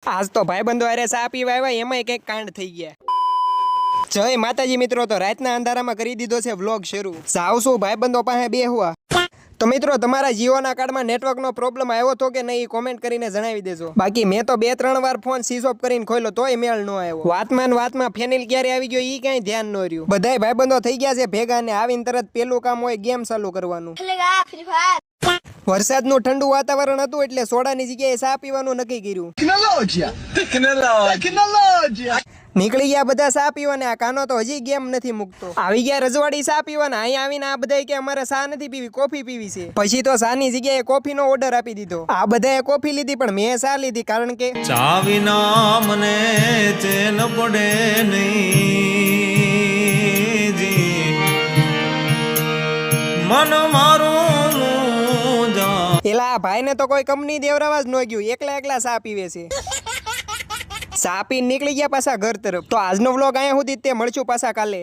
આજ તો ભાઈબંધો અરે સા પીવા આવ્યા એમાંય કંઈક કાંડ થઈ ગયા। જય માતાજી મિત્રો, તો રાતના અંધારામાં કરી દીધો છે વ્લોગ શરૂ। જાવશું ભાઈબંધો પાસે બેહવા। તો મિત્રો, તમારા જીઓના કાર્ડમાં નેટવર્કનો પ્રોબ્લેમ આવ્યો તો કે નહીં કોમેન્ટ કરીને જણાવી દેજો। બાકી મેં તો 2-3 વાર ફોન સ્વિચ ઓફ કરીને ખોલ્યો તોય મેળ ન આવ્યો। વાતમાં ફેનિલ ક્યારે આવી ગયો ઈ કાંઈ ધ્યાન ન રહ્યું। બધાય ભાઈબંધો થઈ ગયા છે ભેગા ને આવીને તરત પેલું કામ હોય ગેમ ચાલુ કરવાનું। વરસાદનું ઠંડુ વાતાવરણ હતું એટલે સોડાની જગ્યાએ ચા પીવાનું નક્કી કર્યું। નીકળી ગયા બધા ચા પીવાને। આ કાનો તો હજી ગેમ નથી મૂકતો। આવી ગયા રજવાડી ચા પીવાના। અહીંયા આવીને આ બધાય કે અમારે ચા નથી પીવી, કોફી પીવી છે। પછી તો ચાની જગ્યાએ કોફીનો ઓર્ડર આપી દીધો। આ બધાએ કોફી લીધી પણ મેં ચા લીધી, કારણ કે ચા વિના મને ચેન પડે નહીં જી, મન મારું મૂંઝા। એલા આ ભાઈને તો કોઈ કંપની દેવરાવા જ ન ગયું, એકલા ચા પીવે છે। ચા પીને નીકળી ગયા પાછા ઘર તરફ। તો આજનો વ્લોગ અહીંયા સુધી, તે મળશું પાછા કાલે।